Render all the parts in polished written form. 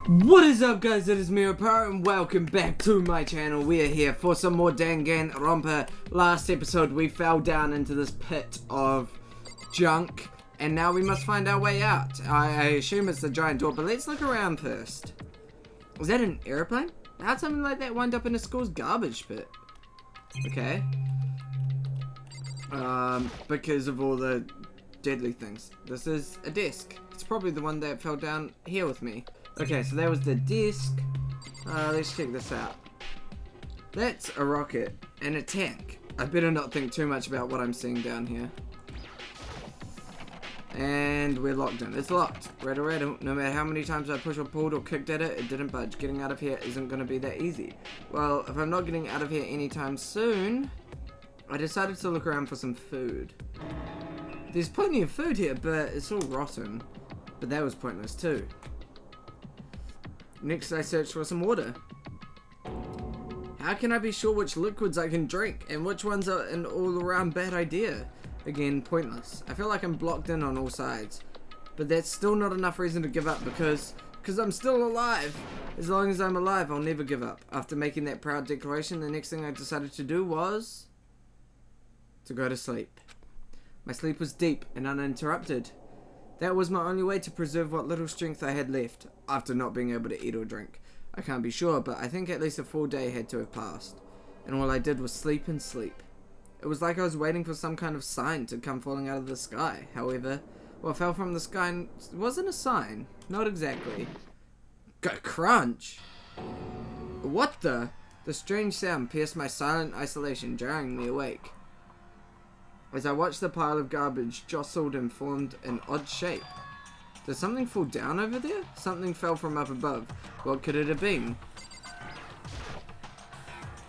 What is up, guys? It is me, Oparer, and welcome back to my channel. We are here for some more Danganronpa. Last episode we fell down into this pit of junk, and now we must find our way out. I assume it's the giant door, but let's look around first. Is that an airplane? How'd something like that wind up in a school's garbage pit? Okay. Because of all the deadly things. This is a desk. It's probably the one that fell down here with me. Okay, so that was the disc. Let's check this out. That's a rocket and a tank. I better not think too much about what I'm seeing down here. And we're locked in. It's locked. Rattle. No matter how many times I pushed or pulled or kicked at it, it didn't budge. Getting out of here isn't going to be that easy. Well, if I'm not getting out of here anytime soon, I decided to look around for some food. There's plenty of food here, but it's all rotten. But that was pointless too. Next, I searched for some water. How can I be sure which liquids I can drink and which ones are an all-around bad idea? Again, pointless. I feel like I'm blocked in on all sides. But that's still not enough reason to give up because I'm still alive. As long as I'm alive, I'll never give up. After making that proud declaration, the next thing I decided to do was to go to sleep. My sleep was deep and uninterrupted. That was my only way to preserve what little strength I had left after not being able to eat or drink. I can't be sure, but I think at least a full day had to have passed. And all I did was sleep and sleep. It was like I was waiting for some kind of sign to come falling out of the sky. However, what fell from the sky wasn't a sign. Not exactly. Crunch! What the? The strange sound pierced my silent isolation, jarring me awake. As I watched the pile of garbage jostled and formed an odd shape. Did something fall down over there? Something fell from up above. What could it have been?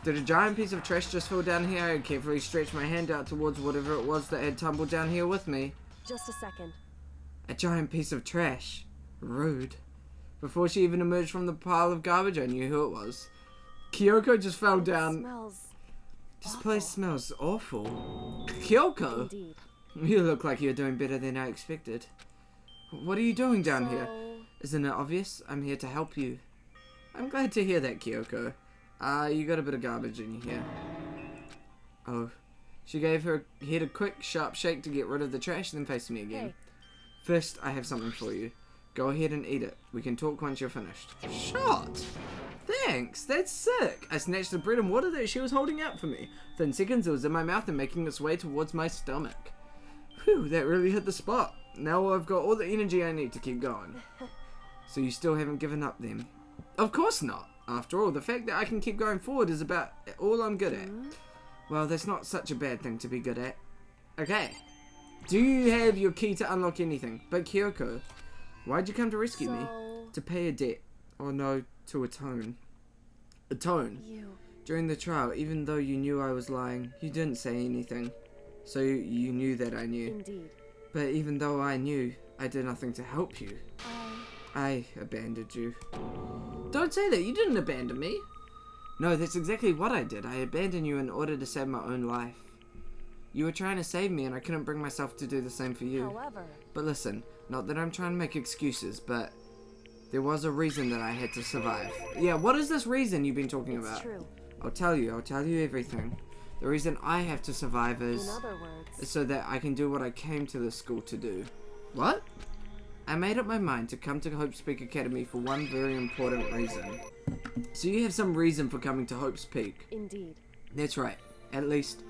Did a giant piece of trash just fall down here? I carefully stretched my hand out towards whatever it was that had tumbled down here with me. Just a second. A giant piece of trash. Rude. Before she even emerged from the pile of garbage, I knew who it was. Kyoko just fell down. This place smells awful. Kyoko! Indeed. You look like you're doing better than I expected. What are you doing down here? Isn't it obvious? I'm here to help you. I'm glad to hear that, Kyoko. You got a bit of garbage in here. Oh. She gave her head a quick, sharp shake to get rid of the trash, then faced me again. Hey. First, I have something for you. Go ahead and eat it. We can talk once you're finished. Shot! Thanks, that's sick. I snatched the bread and water that she was holding out for me. Within seconds, it was in my mouth and making its way towards my stomach. Whew, that really hit the spot. Now I've got all the energy I need to keep going. So you still haven't given up then? Of course not. After all, the fact that I can keep going forward is about all I'm good at. Well, that's not such a bad thing to be good at. Okay. Do you have your key to unlock anything? But Kyoko, why'd you come to rescue me? To pay a debt. Oh no, to atone. Atone. During the trial, even though you knew I was lying, you didn't say anything. So you knew that I knew. Indeed. But even though I knew, I did nothing to help you. I abandoned you. Don't say that, you didn't abandon me. No, that's exactly what I did. I abandoned you in order to save my own life. You were trying to save me and I couldn't bring myself to do the same for you. However. But listen, not that I'm trying to make excuses, but there was a reason that I had to survive. Yeah, what is this reason you've been talking about? True. I'll tell you everything. The reason I have to survive In other words. is so that I can do what I came to this school to do. What? I made up my mind to come to Hope's Peak Academy for one very important reason. So you have some reason for coming to Hope's Peak. Indeed. That's right. At least,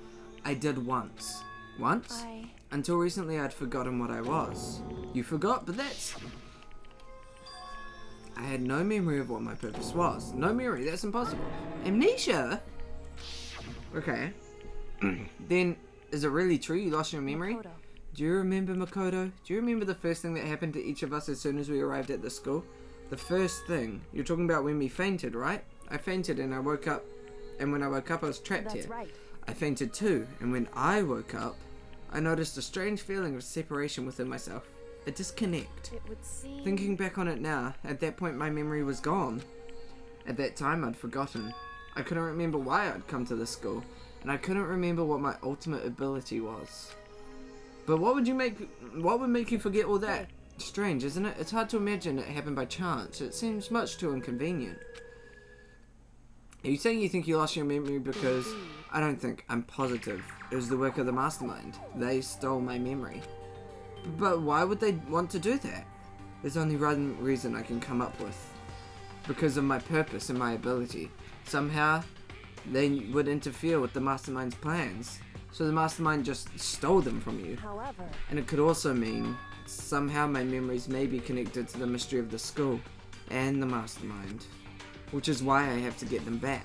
I did once. Once? Until recently I'd forgotten what I was. You forgot? But that's... I had no memory of what my purpose was. No memory, that's impossible. Amnesia? Okay. Then, is it really true you lost your memory? Makoto. Do you remember Makoto? Do you remember the first thing that happened to each of us as soon as we arrived at the school? The first thing. You're talking about when we fainted, right? I fainted and I woke up. And when I woke up, I was trapped here. That's right. I fainted too. And when I woke up, I noticed a strange feeling of separation within myself. A disconnect. It would seem. Thinking back on it now, at that point my memory was gone. At that time I'd forgotten. I couldn't remember why I'd come to this school. And I couldn't remember what my ultimate ability was. But what would make you forget all that? Strange, isn't it? It's hard to imagine it happened by chance. It seems much too inconvenient. Are you saying you think you lost your memory because... I don't think. I'm positive. It was the work of the mastermind. They stole my memory. But why would they want to do that? There's only one reason I can come up with. Because of my purpose and my ability. Somehow, they would interfere with the mastermind's plans. So the mastermind just stole them from you. However, And it could also mean somehow my memories may be connected to the mystery of the school and the mastermind. Which is why I have to get them back.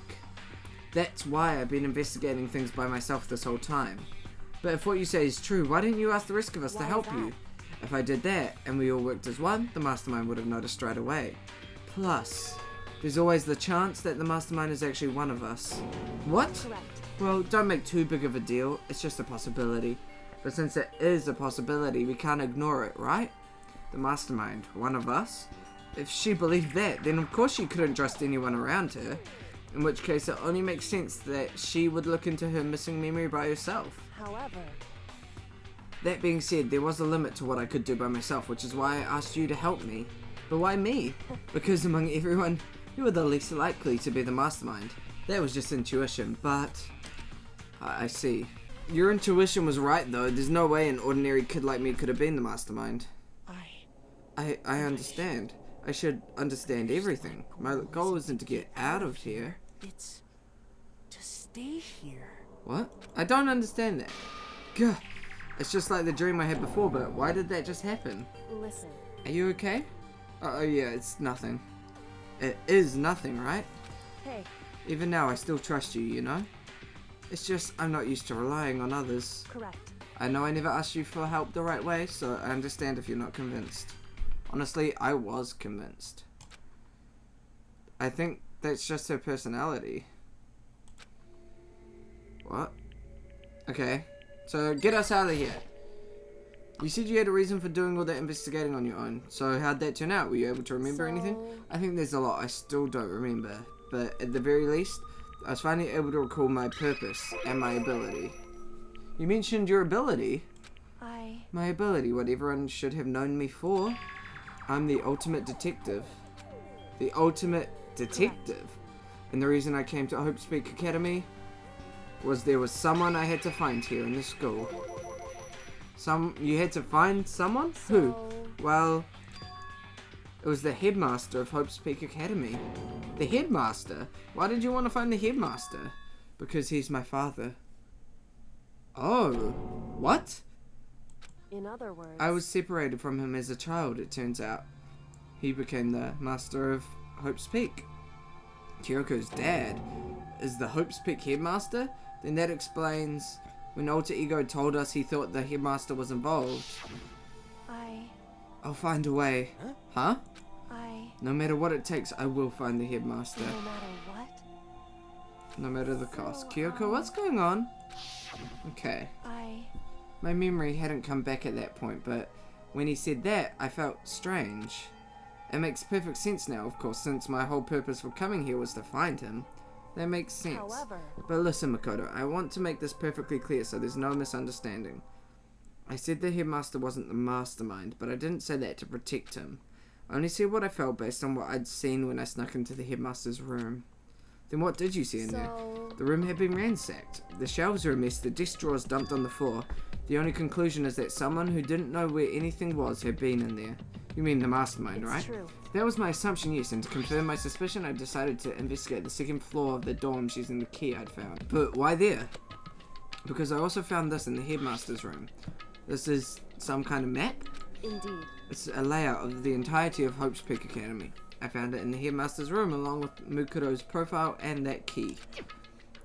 That's why I've been investigating things by myself this whole time. But if what you say is true, why didn't you ask the rest of us to Why help that? you? If I did that, and we all worked as one, the mastermind would have noticed right away. Plus, there's always the chance that the mastermind is actually one of us. What? correct. Well, don't make too big of a deal, it's just a possibility. But since it is a possibility, we can't ignore it, right? The mastermind, one of us? If she believed that, then of course she couldn't trust anyone around her. In which case it only makes sense that she would look into her missing memory by herself. However, That being said, there was a limit to what I could do by myself, which is why I asked you to help me. But why me? Because among everyone, you were the least likely to be the mastermind. That was just intuition, but... I see. Your intuition was right though, there's no way an ordinary kid like me could have been the mastermind. I understand. I should understand everything. My goal isn't to get out of here. It's to stay here. What? I don't understand that. Gah. It's just like the dream I had before, but why did that just happen? listen. Are you okay? Oh yeah, it's nothing. It is nothing, right? Hey, Even now, I still trust you, you know? It's just, I'm not used to relying on others. correct. I know I never asked you for help the right way, so I understand if you're not convinced. Honestly, I was convinced. I think that's just her personality. What? Okay, so get us out of here. You said you had a reason for doing all that investigating on your own, so how'd that turn out? Were you able to remember anything? I think there's a lot I still don't remember, but at the very least, I was finally able to recall my purpose and my ability. You mentioned your ability? My ability, what everyone should have known me for. I'm the ultimate detective. The ultimate detective. And the reason I came to Hope Speak Academy was there was someone I had to find here in the school. You had to find someone? Who? So, Well, it was the headmaster of Hope's Peak Academy. The headmaster? Why did you want to find the headmaster? Because he's my father. Oh, what? in other words, I was separated from him as a child, it turns out. He became the master of Hope's Peak. Kyoko's dad is the Hope's Peak headmaster? Then that explains when Alter Ego told us he thought the headmaster was involved. I'll find a way. Huh? No matter what it takes, I will find the headmaster. no matter what, No matter the cost. Kyoko, what's going on? Okay. My memory hadn't come back at that point, but when he said that, I felt strange. It makes perfect sense now, of course, since my whole purpose for coming here was to find him. That makes sense. however, But listen, Makoto, I want to make this perfectly clear so there's no misunderstanding. I said the headmaster wasn't the mastermind, but I didn't say that to protect him. I only said what I felt based on what I'd seen when I snuck into the headmaster's room. Then what did you see in there? so, The room had been ransacked. The shelves were a mess, the desk drawers dumped on the floor. The only conclusion is that someone who didn't know where anything was had been in there. You mean the mastermind, it's right? true. That was my assumption, yes, and to confirm my suspicion, I decided to investigate the second floor of the dorms using the key I'd found. But why there? Because I also found this in the headmaster's room. This is some kind of map? Indeed. It's a layout of the entirety of Hope's Peak Academy. I found it in the headmaster's room along with Mukuro's profile and that key.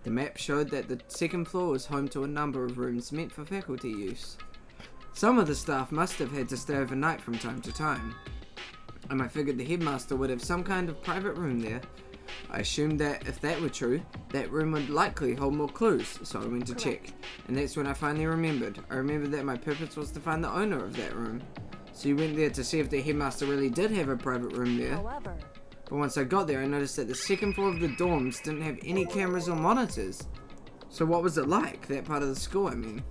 The map showed that the second floor was home to a number of rooms meant for faculty use. Some of the staff must have had to stay overnight from time to time, and I figured the headmaster would have some kind of private room there. I assumed that if that were true, that room would likely hold more clues, so I went to check. And that's when I finally remembered. I remembered that my purpose was to find the owner of that room. So you went there to see if the headmaster really did have a private room there. However, But once I got there, I noticed that the second floor of the dorms didn't have any cameras or monitors. So what was it like, that part of the school, I mean?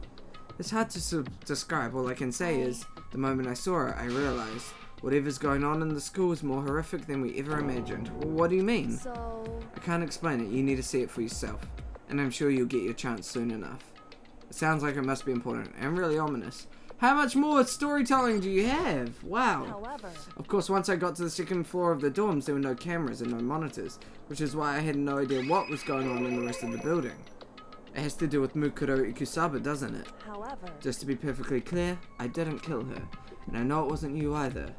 It's hard to describe. All I can say is, The moment I saw her, I realized whatever's going on in the school is more horrific than we ever imagined. Well, what do you mean? So, I can't explain it. You need to see it for yourself. And I'm sure you'll get your chance soon enough. It sounds like it must be important and really ominous. How much more storytelling do you have? Wow. however, Of course, once I got to the second floor of the dorms, there were no cameras and no monitors, which is why I had no idea what was going on in the rest of the building. It has to do with Mukuro Ikusaba, doesn't it? however, Just to be perfectly clear, I didn't kill her. And I know it wasn't you either.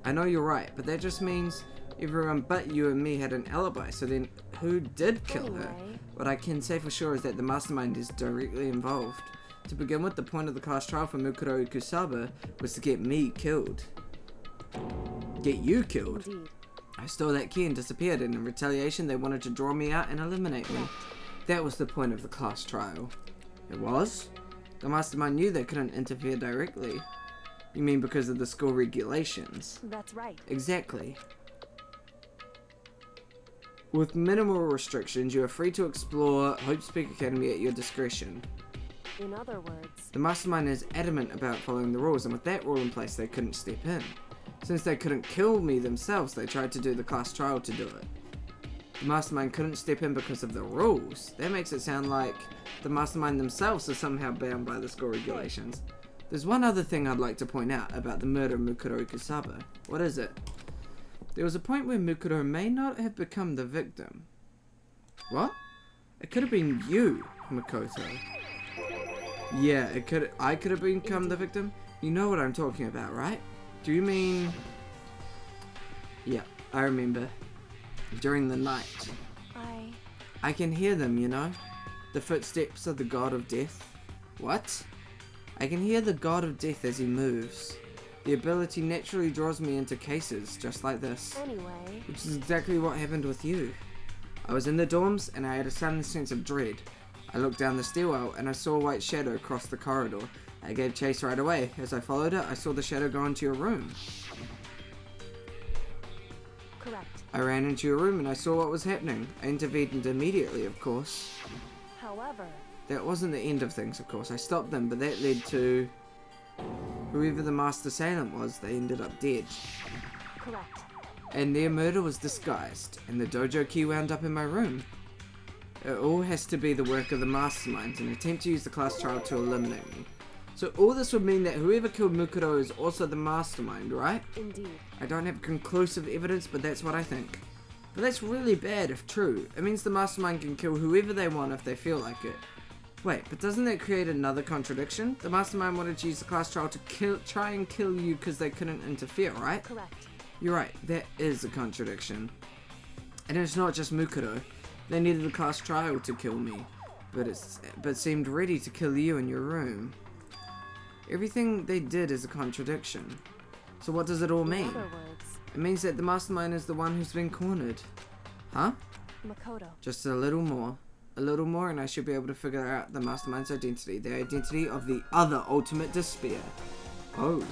I know you're right, but that just means everyone but you and me had an alibi, so then who did kill her? Anyway. What I can say for sure is that the mastermind is directly involved. To begin with, the point of the class trial for Mukuro Ikusaba was to get me killed. Get you killed? indeed. I stole that key and disappeared, and in retaliation they wanted to draw me out and eliminate me. That was the point of the class trial. It was? The mastermind knew they couldn't interfere directly. You mean because of the school regulations? That's right. Exactly. With minimal restrictions, you are free to explore Hope's Peak Academy at your discretion. In other words, The mastermind is adamant about following the rules, and with that rule in place, they couldn't step in. Since they couldn't kill me themselves, they tried to do the class trial to do it. The mastermind couldn't step in because of the rules. That makes it sound like the mastermind themselves are somehow bound by the school regulations. There's one other thing I'd like to point out about the murder of Mukuro Ikusaba. What is it? There was a point where Mukuro may not have become the victim. What? It could have been you, Makoto. Yeah, I could have become the victim? You know what I'm talking about, right? Do you mean... Yeah, I remember. During the night. I can hear them, you know? The footsteps of the god of death. What? I can hear the god of death as he moves. The ability naturally draws me into cases just like this. anyway, Which is exactly what happened with you. I was in the dorms and I had a sudden sense of dread. I looked down the stairwell and I saw a white shadow cross the corridor. I gave chase right away. As I followed it, I saw the shadow go into your room. correct. I ran into your room and I saw what was happening. I intervened immediately, of course. However, That wasn't the end of things, of course. I stopped them, but that led to... Whoever the master assailant was, they ended up dead. correct. And their murder was disguised, and the dojo key wound up in my room. It all has to be the work of the mastermind, an attempt to use the class trial to eliminate me. So all this would mean that whoever killed Mukuro is also the mastermind, right? Indeed. I don't have conclusive evidence, but that's what I think. But that's really bad if true. It means the mastermind can kill whoever they want if they feel like it. Wait, but doesn't that create another contradiction? The mastermind wanted to use the class trial to try and kill you because they couldn't interfere, right? Correct. You're right, that is a contradiction. And it's not just Mukuro. They needed the class trial to kill me, but seemed ready to kill you in your room. Everything they did is a contradiction. So what does it all In mean? other words, It means that the mastermind is the one who's been cornered. Huh? Makoto. Just a little more. A little more and I should be able to figure out the mastermind's identity. The identity of the other ultimate despair. Oh.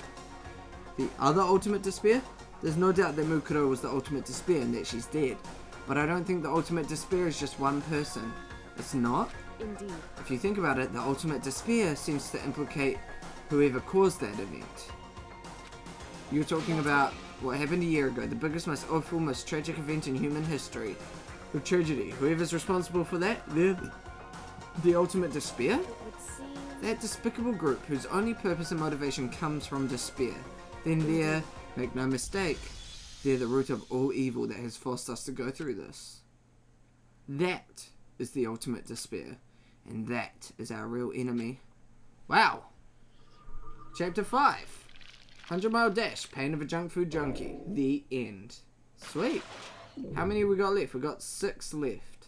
The other ultimate despair? There's no doubt that Mukuro was the ultimate despair and that she's dead. But I don't think the ultimate despair is just one person. It's not? Indeed. If you think about it, the ultimate despair seems to implicate whoever caused that event. You're talking about what happened a year ago, the biggest, most awful, most tragic event in human history. With tragedy, whoever's responsible for that, they're the ultimate despair? It would seem. That despicable group whose only purpose and motivation comes from despair. Then they're, make no mistake, they're the root of all evil that has forced us to go through this. That is the ultimate despair. And that is our real enemy. Wow! Chapter 5. 100 Mile Dash, Pain of a Junk Food Junkie. The end. Sweet. How many we got left? We got 6 left.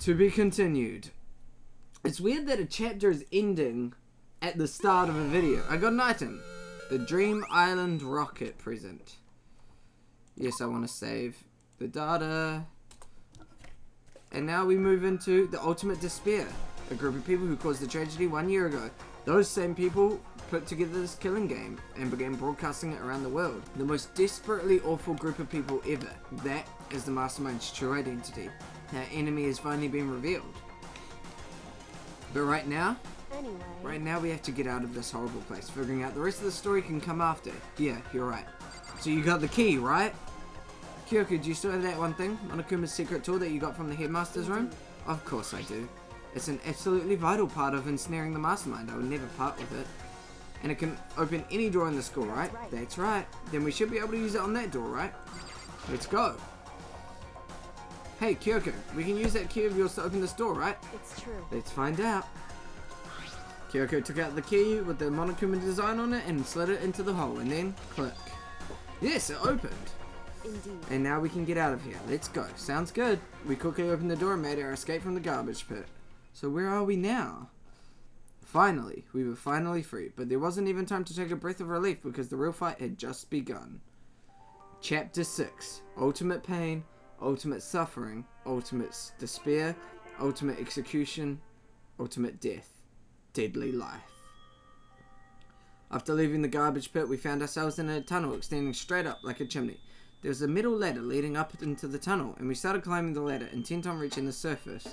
To be continued. It's weird that a chapter is ending at the start of a video. I got an item. The Dream Island rocket present. Yes, I want to save the data. And now we move into the ultimate despair. A group of people who caused the tragedy 1 year ago. Those same people put together this killing game and began broadcasting it around the world. The most desperately awful group of people ever. That is the mastermind's true identity. Our enemy has finally been revealed. But right now, Anyway. Right now we have to get out of this horrible place. Figuring out the rest of the story can come after. Yeah, you're right. So you got the key, right? Kyoko, do you still have that one thing? Monokuma's secret tool that you got from the headmaster's room? Of course I do. It's an absolutely vital part of ensnaring the mastermind. I would never part with it. And it can open any door in the school, right? That's right. Then we should be able to use it on that door, right? Let's go. Hey, Kyoko, we can use that key of yours to open this door, right? It's true. Let's find out. Kyoko took out the key with the Monokuma design on it and slid it into the hole, and then click. Yes, it opened. Indeed. And now we can get out of here. Let's go. Sounds good. We quickly opened the door and made our escape from the garbage pit. So where are we now? Finally, we were finally free, but there wasn't even time to take a breath of relief because the real fight had just begun. Chapter 6. Ultimate pain, ultimate suffering, ultimate despair, ultimate execution, ultimate death, deadly life. After leaving the garbage pit, we found ourselves in a tunnel extending straight up like a chimney. There was a metal ladder leading up into the tunnel, and we started climbing the ladder, intent on reaching the surface.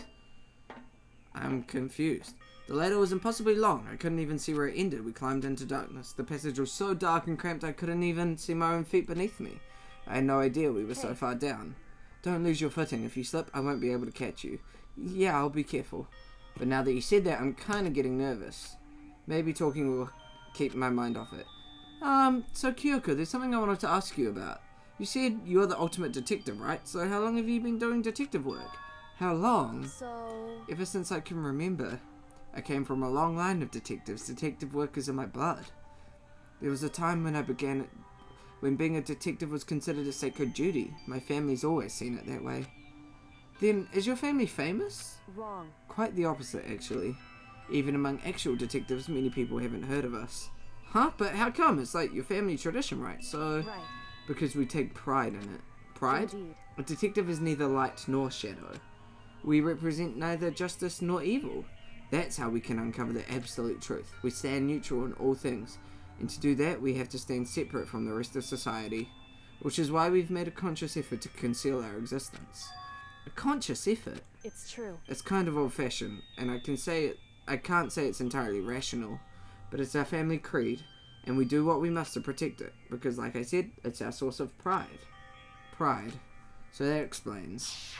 I'm confused. The ladder was impossibly long. I couldn't even see where it ended. We climbed into darkness. The passage was so dark and cramped I couldn't even see my own feet beneath me. I had no idea we were so far down. Don't lose your footing. If you slip, I won't be able to catch you. Yeah, I'll be careful. But now that you said that, I'm kind of getting nervous. Maybe talking will keep my mind off it. So Kyoko, there's something I wanted to ask you about. You said you're the ultimate detective, right? So how long have you been doing detective work? How long? So... Ever since I can remember. I came from a long line of detectives. Detective work is in my blood. There was a time when being a detective was considered a sacred duty. My family's always seen it that way. Then, is your family famous? Wrong. Quite the opposite, actually. Even among actual detectives, many people haven't heard of us. Huh? But how come? It's like your family tradition, right? So... Right. Because we take pride in it. Pride? Indeed. A detective is neither light nor shadow. We represent neither justice nor evil. That's how we can uncover the absolute truth. We stand neutral in all things. And to do that, we have to stand separate from the rest of society. Which is why we've made a conscious effort to conceal our existence. A conscious effort? It's true. It's kind of old-fashioned, and I can't say it's entirely rational. But it's our family creed, and we do what we must to protect it. Because, like I said, it's our source of pride. Pride. So that explains.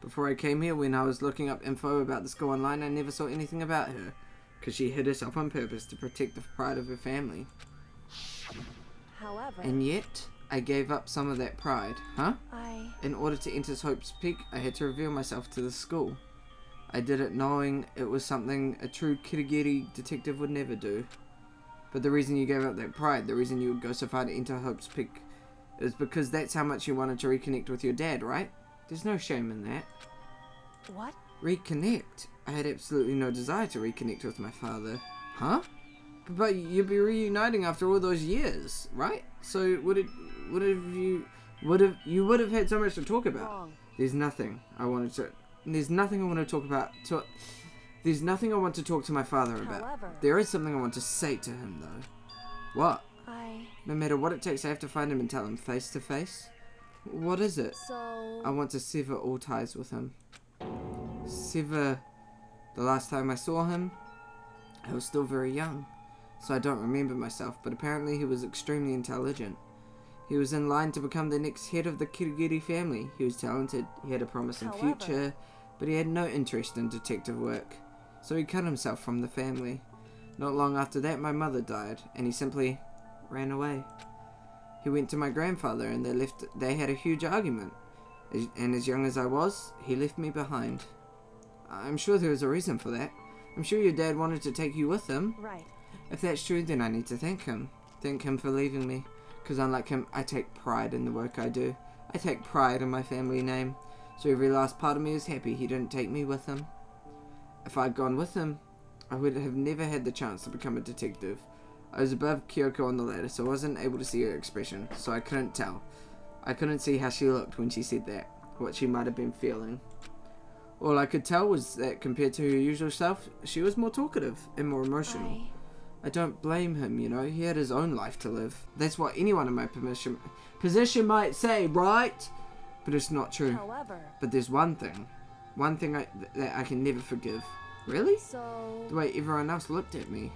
Before I came here, when I was looking up info about the school online, I never saw anything about her. Because she hid herself on purpose to protect the pride of her family. However... And yet, I gave up some of that pride. Huh? In order to enter Hope's Peak, I had to reveal myself to the school. I did it knowing it was something a true Kirigiri detective would never do. But the reason you gave up that pride, the reason you would go so far to enter Hope's Peak, is because that's how much you wanted to reconnect with your dad, right? There's no shame in that. What? Reconnect? I had absolutely no desire to reconnect with my father. Huh? But you'd be reuniting after all those years, right? So you would have had so much to talk about. Wrong. There's nothing I want to talk about. There's nothing I want to talk to my father about. However... There is something I want to say to him though. What? No matter what it takes, I have to find him and tell him face to face. What is it? So... I want to sever all ties with him. Sever... The last time I saw him, I was still very young, so I don't remember myself, but apparently he was extremely intelligent. He was in line to become the next head of the Kirigiri family. He was talented, he had a promising future, but he had no interest in detective work, so he cut himself from the family. Not long after that, my mother died, and he simply ran away. He went to my grandfather, and they had a huge argument, and as young as I was, he left me behind. I'm sure there was a reason for that. I'm sure your dad wanted to take you with him. Right. If that's true, then I need to thank him. Thank him for leaving me. Because unlike him, I take pride in the work I do. I take pride in my family name. So every last part of me is happy he didn't take me with him. If I'd gone with him, I would have never had the chance to become a detective. I was above Kyoko on the ladder, so I wasn't able to see her expression, so I couldn't tell. I couldn't see how she looked when she said that, what she might have been feeling. All I could tell was that compared to her usual self, she was more talkative and more emotional. I don't blame him, you know, he had his own life to live. That's what anyone in my position might say, right? But it's not true. However... But there's one thing that I can never forgive. Really? So... The way everyone else looked at me.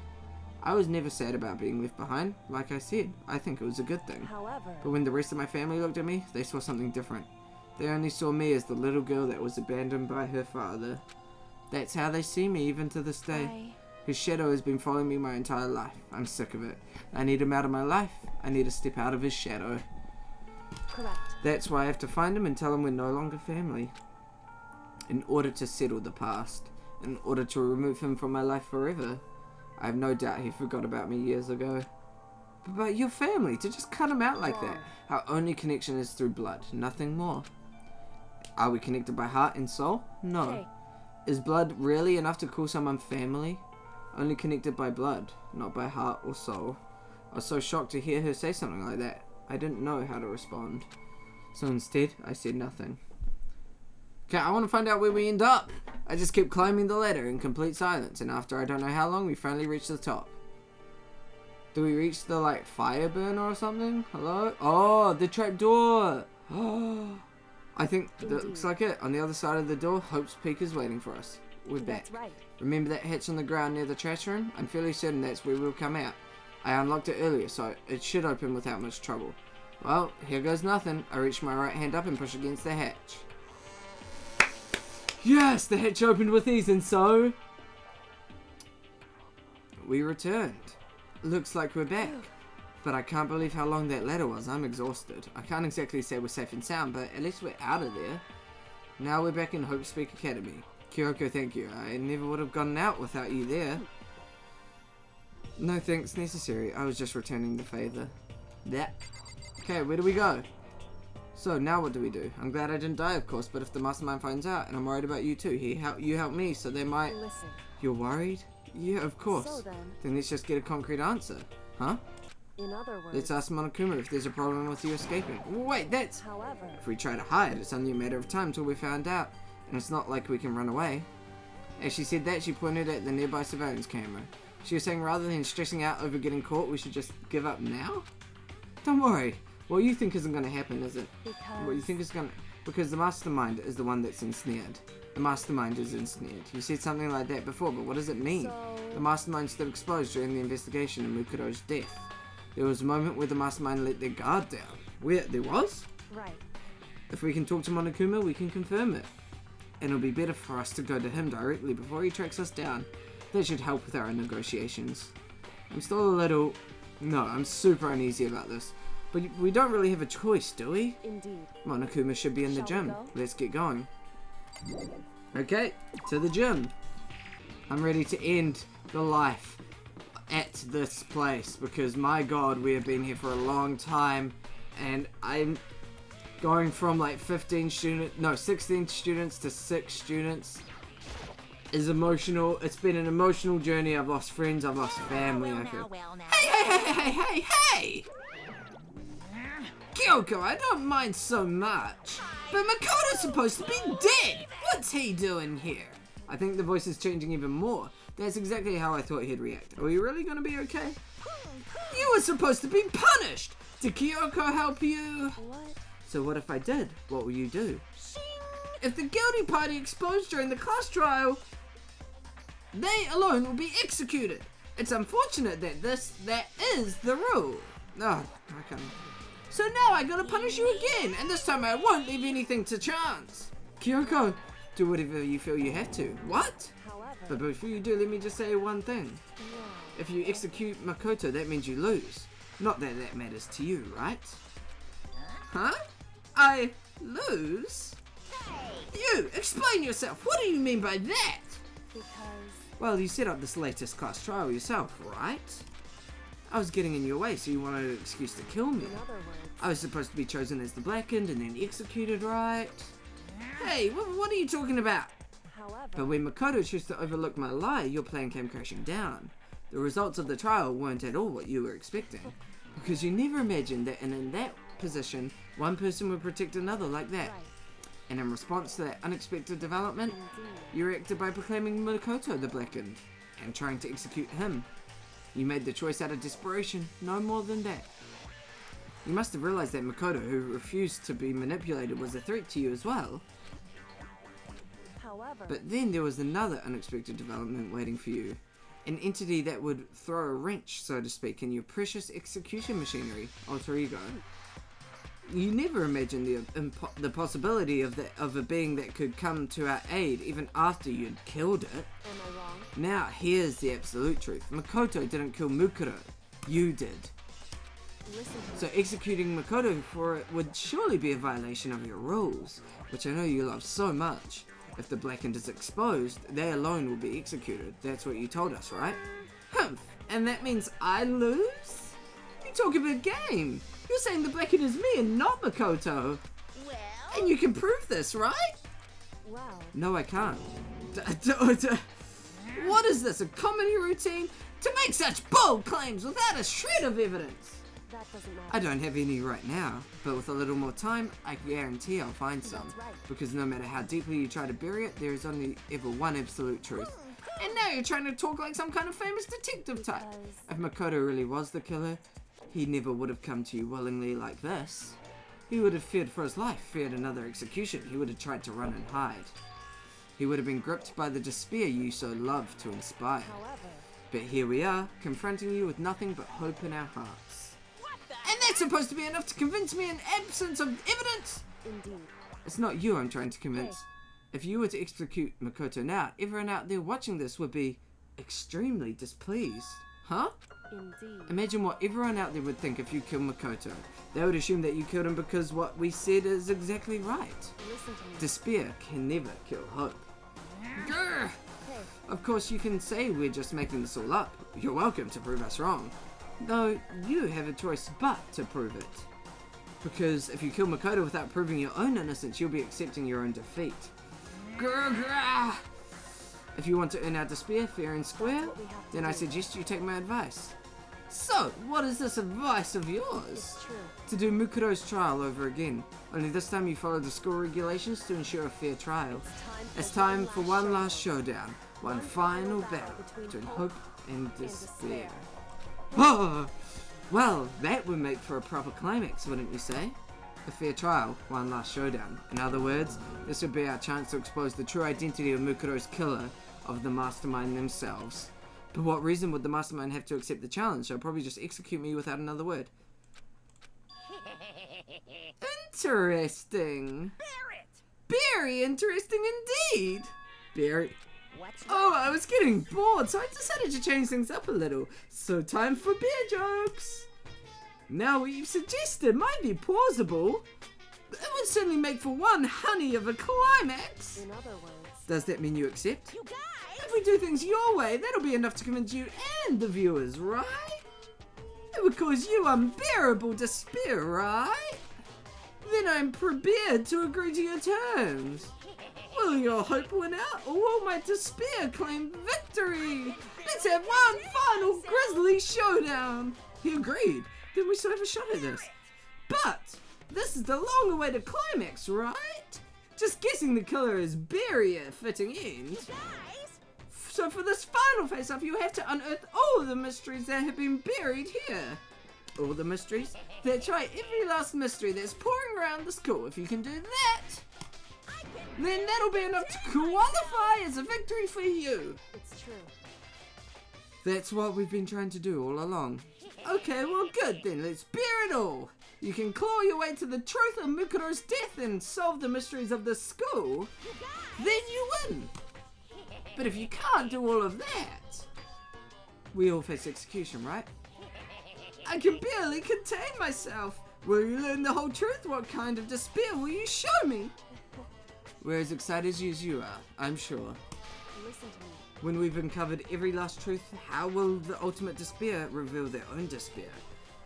I was never sad about being left behind. Like I said, I think it was a good thing. However... But when the rest of my family looked at me, they saw something different. They only saw me as the little girl that was abandoned by her father. That's how they see me even to this day. His shadow has been following me my entire life. I'm sick of it. I need him out of my life. I need to step out of his shadow. Correct. That's why I have to find him and tell him we're no longer family. In order to settle the past. In order to remove him from my life forever. I have no doubt he forgot about me years ago. But your family, to just cut him out like that. Our only connection is through blood, nothing more. Are we connected by heart and soul? No. Hey. Is blood really enough to call someone family? Only connected by blood, not by heart or soul. I was so shocked to hear her say something like that. I didn't know how to respond. So instead, I said nothing. Okay, I want to find out where we end up. I just kept climbing the ladder in complete silence, and after I don't know how long, we finally reached the top. Do we reach the, like, fire burner or something? Hello? Oh, the trapdoor! Oh, I think that looks like it. On the other side of the door, Hope's Peak is waiting for us. We're back. That's right. Remember that hatch on the ground near the trash room? I'm fairly certain that's where we'll come out. I unlocked it earlier, so it should open without much trouble. Well, here goes nothing. I reach my right hand up and push against the hatch. Yes, the hatch opened with ease, and so... we returned. Looks like we're back. But I can't believe how long that ladder was. I'm exhausted. I can't exactly say we're safe and sound, but at least we're out of there. Now we're back in Hope's Peak Academy. Kyoko, thank you. I never would have gotten out without you there. No thanks necessary. I was just returning the favor. That. Okay, where do we go? So, now what do we do? I'm glad I didn't die, of course, but if the mastermind finds out, and I'm worried about you too, you helped me, so they might... Listen. You're worried? Yeah, of course. So then let's just get a concrete answer. Huh? in other words... Let's ask Monokuma if there's a problem with you escaping. Wait, that's... However... If we try to hide, it's only a matter of time till we're found out. And it's not like we can run away. As she said that, she pointed at the nearby surveillance camera. She was saying rather than stressing out over getting caught, we should just give up now? Don't worry. What you think isn't going to happen, is it? Because... What you think is going to... Because the mastermind is the one that's ensnared. The mastermind is ensnared. You said something like that before, but what does it mean? So... The mastermind stood exposed during the investigation of Mukuro's death. There was a moment where the mastermind let their guard down. Where? There was? Right. If we can talk to Monokuma, we can confirm it. And it'll be better for us to go to him directly before he tracks us down. That should help with our negotiations. I'm still a little... No, I'm super uneasy about this. But we don't really have a choice, do we? Indeed. Monokuma should be in the Shall gym. we go? Let's get going. Okay, to the gym. I'm ready to end the life at this place because my god, we have been here for a long time and I'm going from like 16 students to 6 students is emotional. It's been an emotional journey. I've lost friends, I've lost family. I feel. Hey! Kyoko, I don't mind so much, but Makoto's supposed to be dead. What's he doing here? I think the voice is changing even more. That's exactly how I thought he'd react. Are we really gonna be okay? You were supposed to be punished! Did Kyoko help you? What? So what if I did? What will you do? If the guilty party exposed during the class trial, they alone will be executed. It's unfortunate that that is the rule. Oh, I can't. So now I gotta punish you again, and this time I won't leave anything to chance. Kyoko, do whatever you feel you have to. What? However... But before you do, let me just say one thing. No. If you execute Makoto, that means you lose. Not that that matters to you, right? Huh? I lose? You, explain yourself. What do you mean by that? Because... Well, you set up this latest class trial yourself, right? I was getting in your way, so you wanted an excuse to kill me. In other words... I was supposed to be chosen as the blackened and then executed, right? Hey, what are you talking about? However... But when Makoto chose to overlook my lie, your plan came crashing down. The results of the trial weren't at all what you were expecting. Because you never imagined that in that position, one person would protect another like that. Right. And in response to that unexpected development, Indeed. you reacted by proclaiming Makoto the blackened and trying to execute him. You made the choice out of desperation, no more than that. You must have realized that Makoto, who refused to be manipulated, was a threat to you as well. However... However, But then there was another unexpected development waiting for you. An entity that would throw a wrench, so to speak, in your precious execution machinery. Alter ego. You never imagined the possibility of a being that could come to our aid even after you'd killed it. am I wrong? Now, here's the absolute truth. Makoto didn't kill Mukuro. You did. Listen to me. So executing Makoto for it would surely be a violation of your rules, which I know you love so much. If the blackened is exposed, they alone will be executed. That's what you told us, right? Humph. And that means I lose? You talk a big game. You're saying the blackened is me and not Makoto. Well, And you can prove this, right? Well, No, I can't. What is this, a comedy routine? To make such bold claims without a shred of evidence. that doesn't matter. I don't have any right now, but with a little more time, I guarantee I'll find some. That's right. Because no matter how deeply you try to bury it, there is only ever one absolute truth. And now you're trying to talk like some kind of famous detective type. If Makoto really was the killer, he never would have come to you willingly like this. He would have feared for his life, feared another execution. He would have tried to run and hide. He would have been gripped by the despair you so love to inspire. However, But here we are, confronting you with nothing but hope in our hearts. And that's supposed to be enough to convince me in absence of evidence? indeed. It's not you I'm trying to convince. If you were to execute Makoto now, everyone out there watching this would be extremely displeased. Huh? Indeed. Imagine what everyone out there would think if you killed Makoto. They would assume that you killed him because what we said is exactly right. Listen to me. Despair can never kill hope. Grr! Hey, Of course, you can say we're just making this all up. You're welcome to prove us wrong. Though, you have a choice but to prove it. Because if you kill Makoto without proving your own innocence, you'll be accepting your own defeat. Grr, grr. If you want to earn our despair fair and square, what we have to then I do. suggest you take my advice. So, what is this advice of yours? it's true. To do Mukuro's trial over again. Only this time you follow the school regulations to ensure a fair trial. It's time for one last showdown. One final battle between hope and despair. Oh, well, that would make for a proper climax, wouldn't you say? A fair trial, one last showdown. In other words, this would be our chance to expose the true identity of Mukuro's killer, of the mastermind themselves. But what reason would the mastermind have to accept the challenge? They'll probably just execute me without another word. Interesting. Very interesting indeed. Very. what's Oh, I was getting bored, so I decided to change things up a little. So time for beer jokes. Now what you've suggested might be plausible. It would certainly make for one honey of a climax. In other words, Does that mean you accept? you guys? If we do things your way, that'll be enough to convince you and the viewers, right? It would cause you unbearable despair, right? Then I'm prepared to agree to your terms. Will your hope win out, or will my despair claim victory? Let's have one final grisly showdown. He agreed. Then we still have a shot at this. But this is the long-awaited climax, right? Just guessing the killer is very a fitting end. Guys? So for this final face-off, you have to unearth all the mysteries that have been buried here. All the mysteries? That's right, every last mystery that's pouring around the school. If you can do that, then that'll be enough to qualify as a victory for you. it's true. That's what we've been trying to do all along. Okay, well good then, let's bear it all. You can claw your way to the truth of Mukuro's death and solve the mysteries of the school, then you win. But if you can't do all of that, we all face execution, right? I can barely contain myself. Will you learn the whole truth? What kind of despair will you show me? We're as excited as you are, I'm sure. Listen to me. When we've uncovered every last truth, how will the ultimate despair reveal their own despair?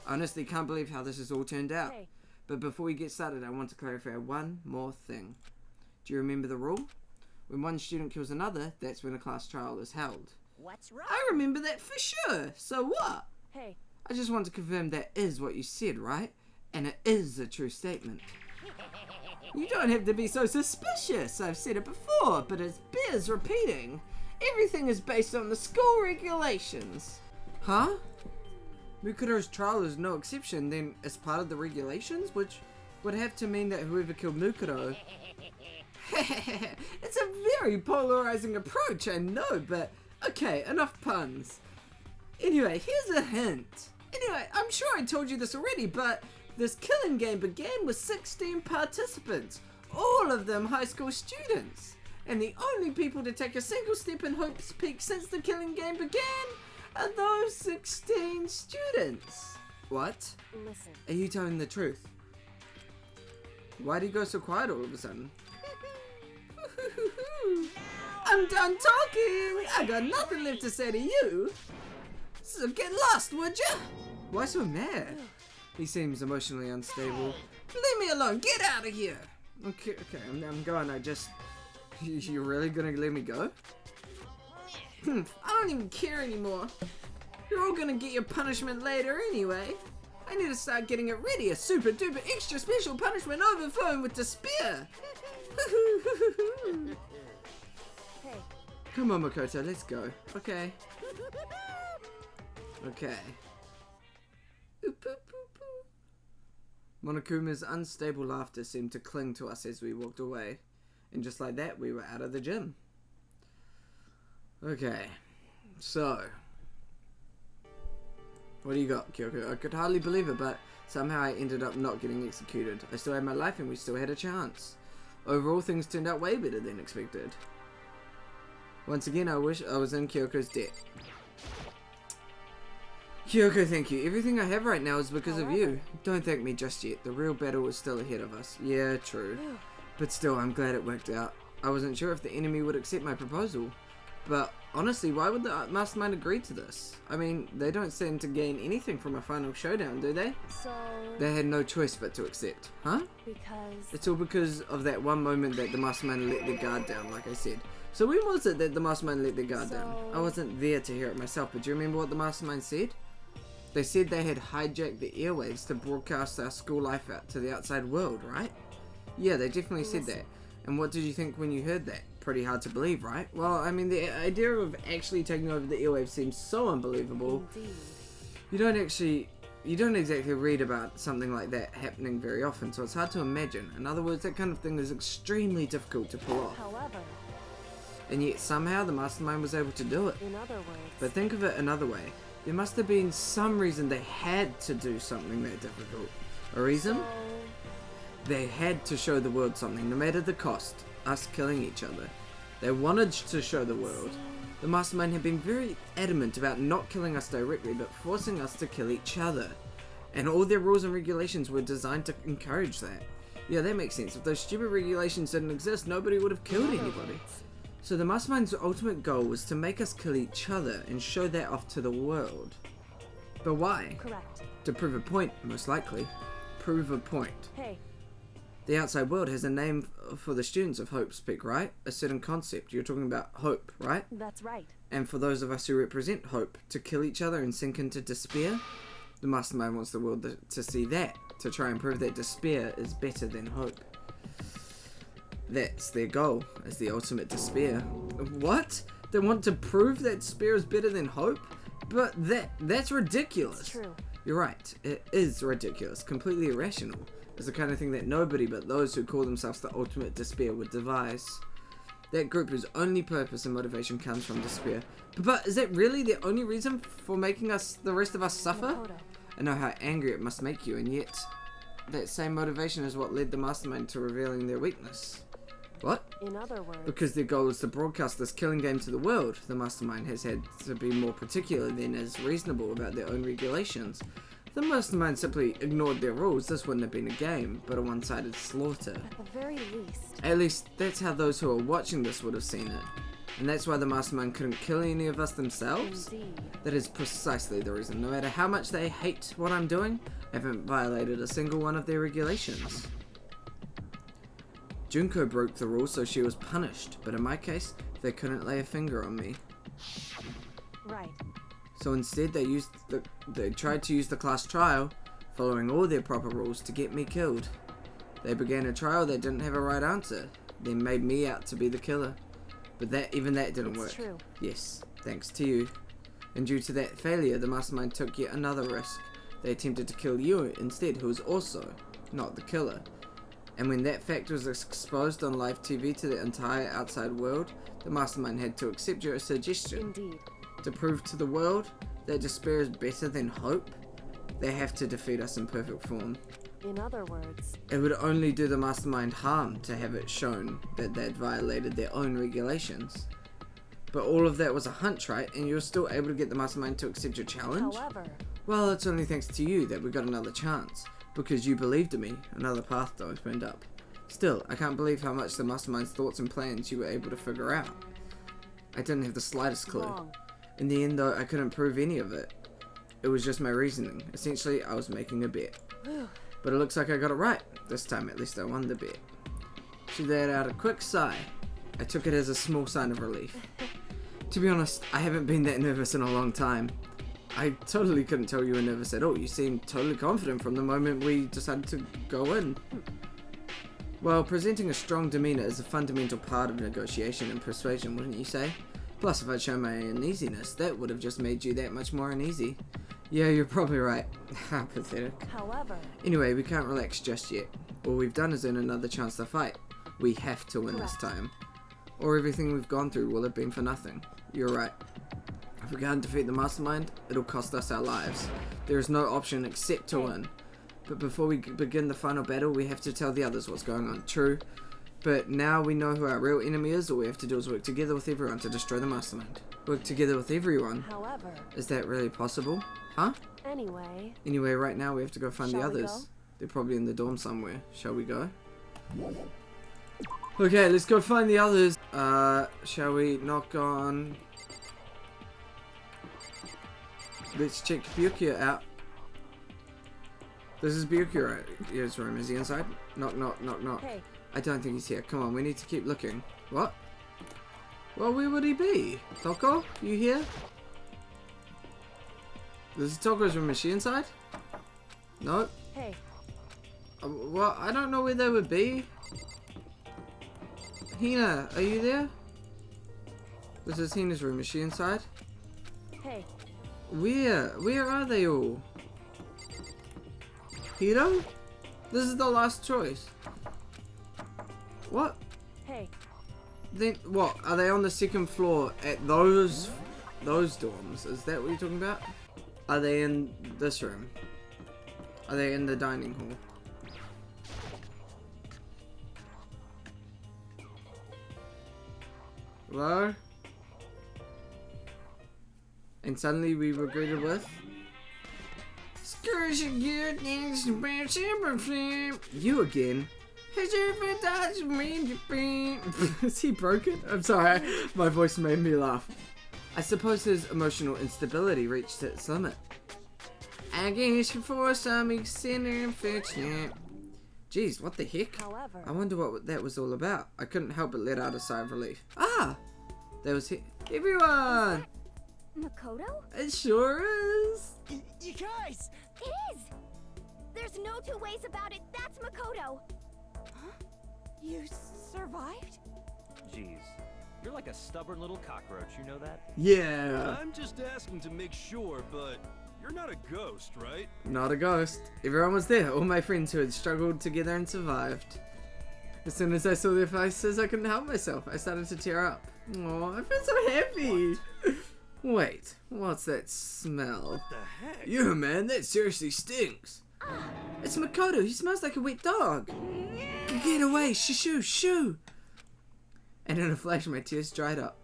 I honestly can't believe how this has all turned out. Hey. But before we get started, I want to clarify one more thing. Do you remember the rule? When one student kills another, that's when a class trial is held. What's wrong? I remember that for sure. So what? Hey, I just want to confirm that is what you said, right? And it is a true statement. You don't have to be so suspicious. I've said it before, but it bears repeating. Everything is based on the school regulations. Huh? Mukuro's trial is no exception, then as part of the regulations, which would have to mean that whoever killed Mukuro It's a very polarizing approach, I know, but okay, enough puns. Anyway, here's a hint. Anyway, I'm sure I told you this already, but this killing game began with 16 participants, all of them high school students. And the only people to take a single step in Hope's Peak since the killing game began are those 16 students. What? Listen. Are you telling the truth? Why do you go so quiet all of a sudden? I'm done talking! I got nothing left to say to you! So get lost, would you? Why so mad? He seems emotionally unstable. Leave me alone! Get out of here! Okay, I'm going. You're really gonna let me go? I don't even care anymore. You're all gonna get your punishment later anyway. I need to start getting it ready. A super duper extra special punishment overflowing with despair. Hey. Come on, Makoto, let's go. Okay. Okay. Monokuma's unstable laughter seemed to cling to us as we walked away. And just like that, we were out of the gym. Okay. So. What do you got, Kyoko? I could hardly believe it, but somehow I ended up not getting executed. I still had my life and we still had a chance. Overall, things turned out way better than expected. Once again, I wish I was in Kyoko's debt. Kyoko, thank you. Everything I have right now is because of you. Don't thank me just yet. The real battle is still ahead of us. Yeah, true. But still, I'm glad it worked out. I wasn't sure if the enemy would accept my proposal. But honestly, why would the mastermind agree to this? I mean, they don't seem to gain anything from a final showdown, do they? So. They had no choice but to accept, huh? Because. It's all because of that one moment that the mastermind let their guard down, like I said. So when was it that the mastermind let their guard down? I wasn't there to hear it myself, but do you remember what the mastermind said? They said they had hijacked the airwaves to broadcast our school life out to the outside world, right? Yeah, they definitely said that. And what did you think when you heard that? Pretty hard to believe, right? Well, I mean, the idea of actually taking over the airwaves seems so unbelievable. Indeed. You don't exactly read about something like that happening very often, so it's hard to imagine. In other words, that kind of thing is extremely difficult to pull off. However. And yet somehow the mastermind was able to do it. In other words. But think of it another way. There must have been some reason they had to do something that difficult. A reason? So. They had to show the world something, no matter the cost. Us killing each other. They wanted to show the world. The mastermind had been very adamant about not killing us directly, but forcing us to kill each other. And all their rules and regulations were designed to encourage that. Yeah, that makes sense. If those stupid regulations didn't exist, nobody would have killed anybody. So the mastermind's ultimate goal was to make us kill each other and show that off to the world. But why? Correct. To prove a point, most likely. Prove a point. Hey. The outside world has a name for the students of Hope's Peak, right? A certain concept. You're talking about hope, right? That's right. And for those of us who represent hope, to kill each other and sink into despair, the mastermind wants the world to see that, to try and prove that despair is better than hope. That's their goal, is the ultimate despair. What? They want to prove that despair is better than hope? But that's ridiculous. It's true. You're right. It is ridiculous. Completely irrational. It's the kind of thing that nobody but those who call themselves the ultimate despair would devise. That group whose only purpose and motivation comes from despair. But is that really the only reason for making the rest of us suffer? Makoto. I know how angry it must make you, and yet that same motivation is what led the mastermind to revealing their weakness. What? In other words. Because their goal is to broadcast this killing game to the world, the mastermind has had to be more particular than is reasonable about their own regulations. If the mastermind simply ignored their rules, this wouldn't have been a game, but a one-sided slaughter. At the very least. At least, that's how those who are watching this would have seen it. And that's why the mastermind couldn't kill any of us themselves? Indeed. That is precisely the reason. No matter how much they hate what I'm doing, I haven't violated a single one of their regulations. Junko broke the rules, so she was punished, but in my case, they couldn't lay a finger on me. Right. So instead, they tried to use the class trial, following all their proper rules, to get me killed. They began a trial that didn't have a right answer, then made me out to be the killer. But even that didn't work. It's true. Yes, thanks to you. And due to that failure, the mastermind took yet another risk. They attempted to kill you instead, who was also not the killer. And when that fact was exposed on live TV to the entire outside world, the mastermind had to accept your suggestion. Indeed. To prove to the world that despair is better than hope, they have to defeat us in perfect form. In other words, It would only do the mastermind harm to have it shown that they'd violated their own regulations. But all of that was a hunch, right? And you were still able to get the mastermind to accept your challenge? however, Well, it's only thanks to you that we got another chance. Because you believed in me, another path opened up. Still, I can't believe how much the mastermind's thoughts and plans you were able to figure out. I didn't have the slightest clue. wrong. In the end, though, I couldn't prove any of it. It was just my reasoning. Essentially, I was making a bet. Whew. But it looks like I got it right. This time, at least I won the bet. She let out a quick sigh. I took it as a small sign of relief. To be honest, I haven't been that nervous in a long time. I totally couldn't tell you were nervous at all. You seemed totally confident from the moment we decided to go in. Well, presenting a strong demeanor is a fundamental part of negotiation and persuasion, wouldn't you say? Plus, if I'd shown my uneasiness, that would have just made you that much more uneasy. Yeah, you're probably right. How pathetic. However, Anyway, we can't relax just yet. All we've done is earn another chance to fight. We have to win this Correct. time. Or everything we've gone through will have been for nothing. You're right. If we can't defeat the mastermind, it'll cost us our lives. There is no option except to win. But before we begin the final battle, we have to tell the others what's going on. True. But now we know who our real enemy is, all we have to do is work together with everyone to destroy the mastermind. Work together with everyone? however, Is that really possible? Huh? anyway, Anyway, right now we have to go find the Shall we others. go? They're probably in the dorm somewhere. Shall we go? Okay, let's go find the others. Shall we knock on... Let's check Byakuya out. This is Byakuya's room. Is he inside? Knock, knock, knock, knock. hey, I don't think he's here. Come on, we need to keep looking. What? Well, where would he be? Toko? You here? This is Toko's room. Is she inside? No. hey, Well, I don't know where they would be. Hina, are you there? This is Hina's room. Is she inside? hey, Where? Where are they all? Hiro? This is the last choice. What? hey, Then what? Are they on the second floor at those dorms? Is that what you're talking about? Are they in this room? Are they in the dining hall? Hello? And suddenly we were greeted with you again. Is he broken? I'm sorry, my voice made me laugh. I suppose his emotional instability reached its limit. I guess for some extended affection. Jeez, what the heck? however, I wonder what that was all about. I couldn't help but let out a sigh of relief. Ah! There was everyone! Makoto? It sure is! You guys! It is! There's no two ways about it. That's Makoto. You survived? Jeez, you're like a stubborn little cockroach, you know that? Yeah! I'm just asking to make sure, but you're not a ghost, right? Not a ghost. Everyone was there, all my friends who had struggled together and survived. As soon as I saw their faces, I couldn't help myself. I started to tear up. Oh, I feel so happy. Wait, what's that smell? What the heck? Yeah, man, that seriously stinks. It's Makoto. He smells like a wet dog. Get away, shoo, shoo. And in a flash, my tears dried up.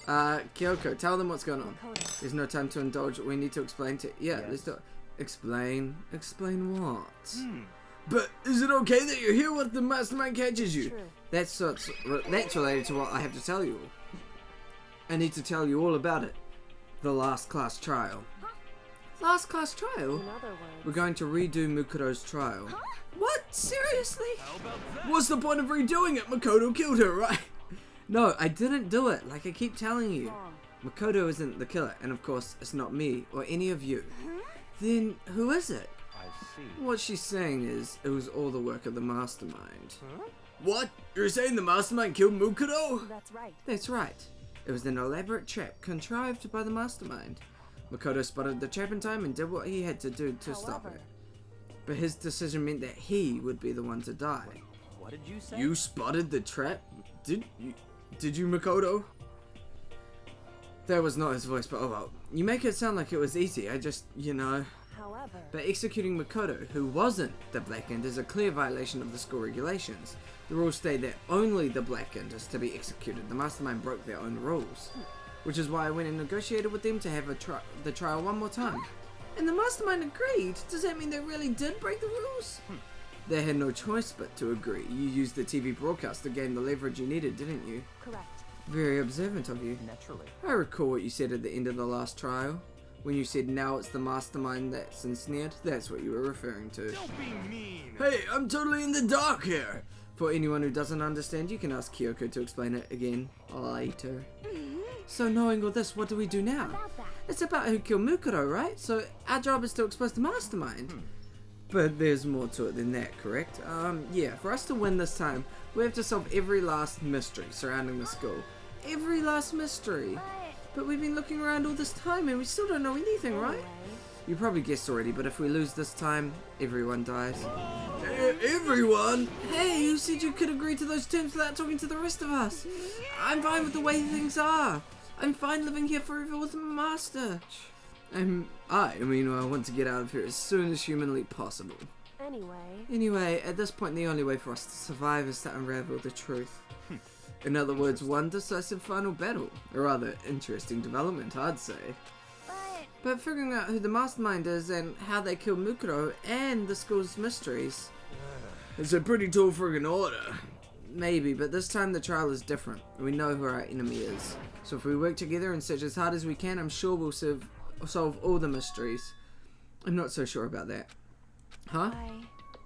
Kyoko, tell them what's going on. Makoto. There's no time to indulge. We need to explain to... Yeah, Yes. let's do it. Explain? Explain what? Hmm. But is it okay that you're here with the mastermind catches you? True. That's related to what I have to tell you. I need to tell you all about it. The last class trial. Last class trial? In other words, We're going to redo Mukuro's trial. What? Seriously? How about that? What's the point of redoing it? Makoto killed her, right? No, I didn't do it, like I keep telling you. wrong. Makoto isn't the killer, and of course, it's not me or any of you. Then who is it? I see. What she's saying is, it was all the work of the mastermind. Huh? What? You're saying the mastermind killed Mukuro? That's right. That's right. It was an elaborate trap contrived by the mastermind. Makoto spotted the trap in time and did what he had to do to stop However, it. but his decision meant that he would be the one to die. What did you say? You spotted the trap? Did you, Makoto? That was not his voice, but oh well. You make it sound like it was easy. I just, you know. However, But executing Makoto, who wasn't the Black End, is a clear violation of the school regulations. The rules state that only the Black End is to be executed. The mastermind broke their own rules, which is why I went and negotiated with them to have the trial one more time. And the mastermind agreed? Does that mean they really did break the rules? They had no choice but to agree. You used the TV broadcast to gain the leverage you needed, didn't you? correct. Very observant of you. Naturally. I recall what you said at the end of the last trial. When you said now it's the mastermind that's ensnared, that's what you were referring to. Don't be mean. Hey, I'm totally in the dark here! For anyone who doesn't understand, you can ask Kyoko to explain it again later. So knowing all this, what do we do now? About that. It's about who killed Mukuro, right? So our job is to expose the mastermind. But there's more to it than that, correct? Yeah, for us to win this time, we have to solve every last mystery surrounding the school. Every last mystery. But we've been looking around all this time and we still don't know anything, right? Anyway, You probably guessed already, but if we lose this time, everyone dies. Everyone? Hey, you said you could agree to those terms without talking to the rest of us. I'm fine with the way things are. I'm fine living here forever with my master. I want to get out of here as soon as humanly possible. anyway, Anyway, at this point, the only way for us to survive is to unravel the truth. In other words, one decisive final battle. A rather interesting development, I'd say. But figuring out who the mastermind is and how they killed Mukuro and the school's mysteries. It's a pretty tall friggin' order. Maybe, but this time the trial is different. We know who our enemy is. So if we work together and search as hard as we can, I'm sure we'll solve all the mysteries. I'm not so sure about that. Huh?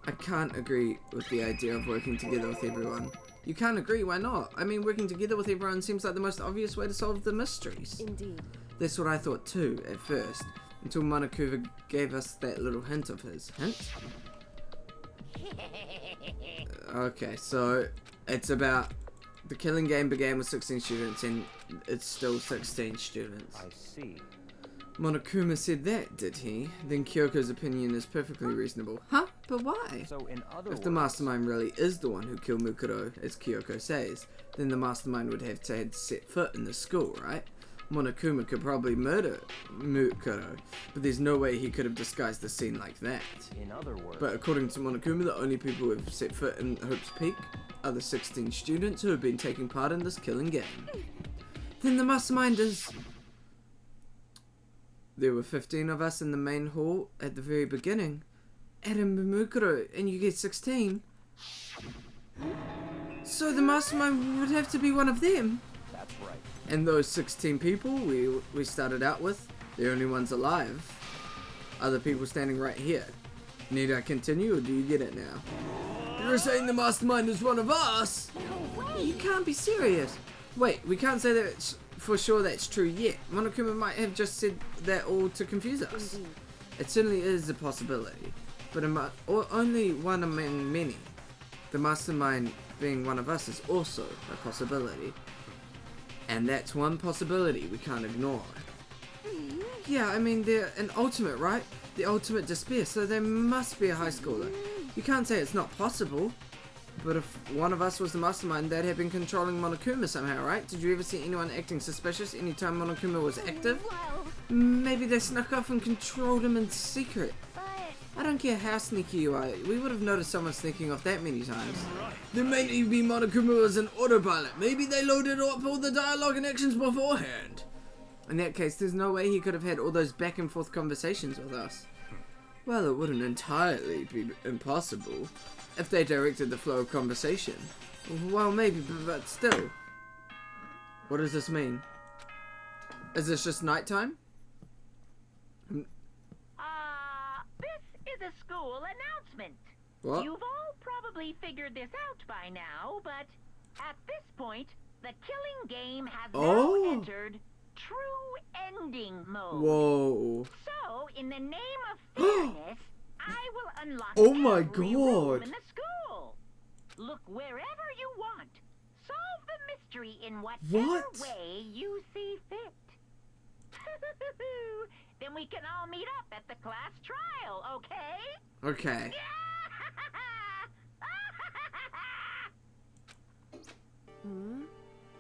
I can't agree with the idea of working together with everyone. You can't agree? Why not? I mean, working together with everyone seems like the most obvious way to solve the mysteries. indeed. That's what I thought too, at first. Until Monokuma gave us that little hint of his. Hint? Okay, so it's about the killing game began with 16 students and it's still 16 students. I see. Monokuma said that, did he? Then Kyoko's opinion is perfectly reasonable. Huh? But why? So in other If words, the mastermind really is the one who killed Mukuro, as Kyoko says, then the mastermind would have to have set foot in the school, right? Monokuma could probably murder Mukuro, but there's no way he could have disguised the scene like that. in other words, But according to Monokuma, the only people who have set foot in Hope's Peak are the 16 students who have been taking part in this killing game. Then the mastermind is... There were 15 of us in the main hall at the very beginning. Adam and Mukuro, and you get 16. So the mastermind would have to be one of them. that's right. And those 16 people we started out with, the only ones alive, are the people standing right here. Need I continue, or do you get it now? You're saying the mastermind is one of us? You can't be serious. Wait, we can't say that for sure that's true yet. Monokuma might have just said that all to confuse us. Indeed. It certainly is a possibility, but only one among many. The mastermind being one of us is also a possibility. And that's one possibility we can't ignore. Yeah, I mean, they're an ultimate, right? The ultimate despair, so there must be a high schooler. You can't say it's not possible. But if one of us was the mastermind, they'd have been controlling Monokuma somehow, right? Did you ever see anyone acting suspicious anytime Monokuma was active? Well, Maybe they snuck off and controlled him in secret. but I don't care how sneaky you are, we would have noticed someone sneaking off that many times. There may be Monokuma as an autopilot. Maybe they loaded up all the dialogue and actions beforehand. In that case, there's no way he could have had all those back and forth conversations with us. Well, it wouldn't entirely be impossible if they directed the flow of conversation. Well, maybe, but still. What does this mean? Is this just nighttime? This is a school announcement. What? You've all probably figured this out by now, but at this point, the killing game has Oh. now entered true ending mode. Whoa. So, in the name of fairness, I will unlock Oh my every room God. in the school. Look wherever you want. Solve the mystery in whatever What? way you see fit. then we can all meet up at the class trial, okay? Okay.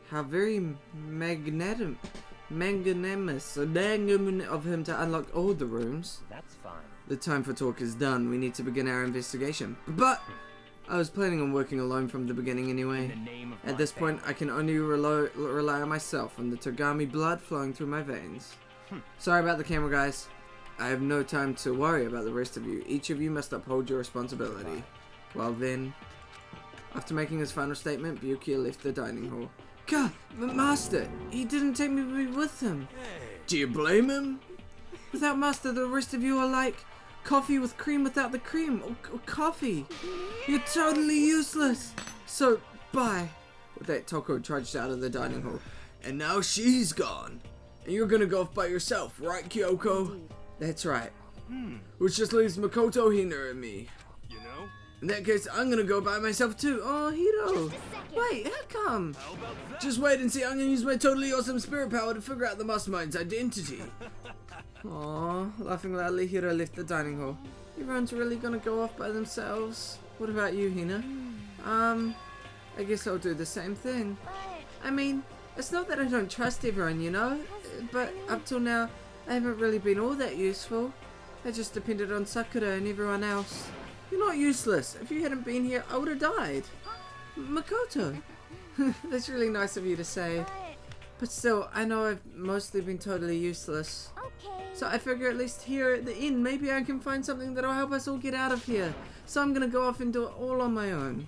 How very magnanimous of him to unlock all the rooms. That's fine. The time for talk is done. We need to begin our investigation. But I was planning on working alone from the beginning anyway. In the name of At my this point, family. I can only rely on myself and the Togami blood flowing through my veins. Sorry about the camera, guys. I have no time to worry about the rest of you. Each of you must uphold your responsibility. Well then, after making his final statement, Byakuya left the dining hall. God, Master, he didn't take me to be with him. Hey. Do you blame him? Without Master, the rest of you are like coffee with cream without the cream, or coffee. You're totally useless. So, bye. With that, Toko trudged out of the dining hall. And now she's gone. And you're gonna go off by yourself, right, Kyoko? That's right. Which just leaves Makoto, Hina, and me. You know? In that case, I'm gonna go by myself too. Oh, Hiro. Just a second. Wait, how come? How about that? Just wait and see. I'm gonna use my totally awesome spirit power to figure out the mastermind's identity. Aww, laughing loudly, Hiro left the dining hall. Everyone's really gonna go off by themselves. What about you, Hina? I guess I'll do the same thing. But I mean, it's not that I don't trust everyone, you know? But up till now, I haven't really been all that useful. I just depended on Sakura and everyone else. You're not useless. If you hadn't been here, I would have died. Makoto. That's really nice of you to say. But still, I know I've mostly been totally useless. okay. So I figure at least here at the inn, maybe I can find something that'll help us all get out of here. So I'm gonna go off and do it all on my own.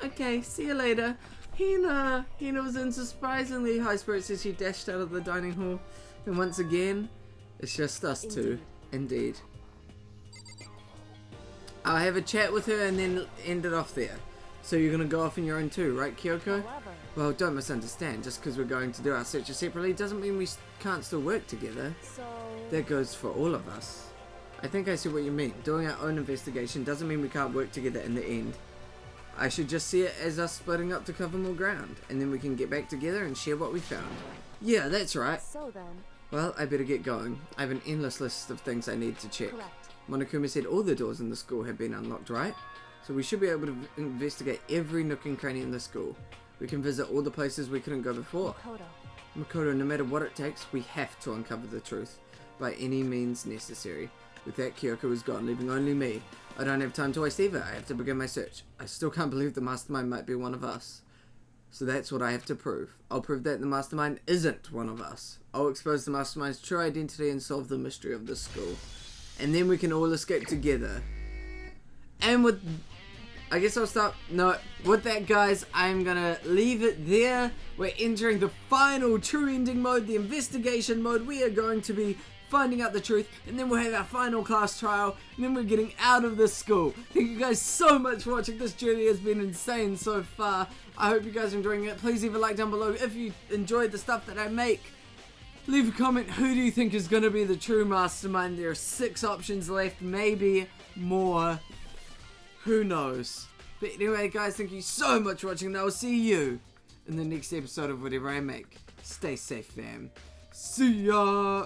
Okay, see you later. Hina was in surprisingly high spirits as she dashed out of the dining hall. And once again, it's just us two. Indeed. I'll have a chat with her and then end it off there. So you're gonna go off on your own too, right, Kyoko? Well, don't misunderstand. Just because we're going to do our searches separately doesn't mean we can't still work together. So... That goes for all of us. I think I see what you mean. Doing our own investigation doesn't mean we can't work together in the end. I should just see it as us splitting up to cover more ground, and then we can get back together and share what we found. Yeah, that's right. So then... Well, I better get going. I have an endless list of things I need to check. Correct. Monokuma said all the doors in the school have been unlocked, right? So we should be able to investigate every nook and cranny in the school. We can visit all the places we couldn't go before. Makoto, no matter what it takes, we have to uncover the truth. By any means necessary. With that, Kyoko is gone, leaving only me. I don't have time to waste either. I have to begin my search. I still can't believe the mastermind might be one of us. So that's what I have to prove. I'll prove that the mastermind isn't one of us. I'll expose the mastermind's true identity and solve the mystery of the school. And then we can all escape together. And with... I guess I'll stop. No, with that, guys, I'm gonna leave it there. We're entering the final true ending mode, the investigation mode. We are going to be finding out the truth, and then we'll have our final class trial, and then we're getting out of this school. Thank you guys so much for watching. This journey has been insane so far. I hope you guys are enjoying it. Please leave a like down below if you enjoyed the stuff that I make. Leave a comment. Who do you think is going to be the true mastermind? There are 6 options left, maybe more. Who knows? But anyway, guys, thank you so much for watching, and I'll see you in the next episode of whatever I make. Stay safe, fam. See ya!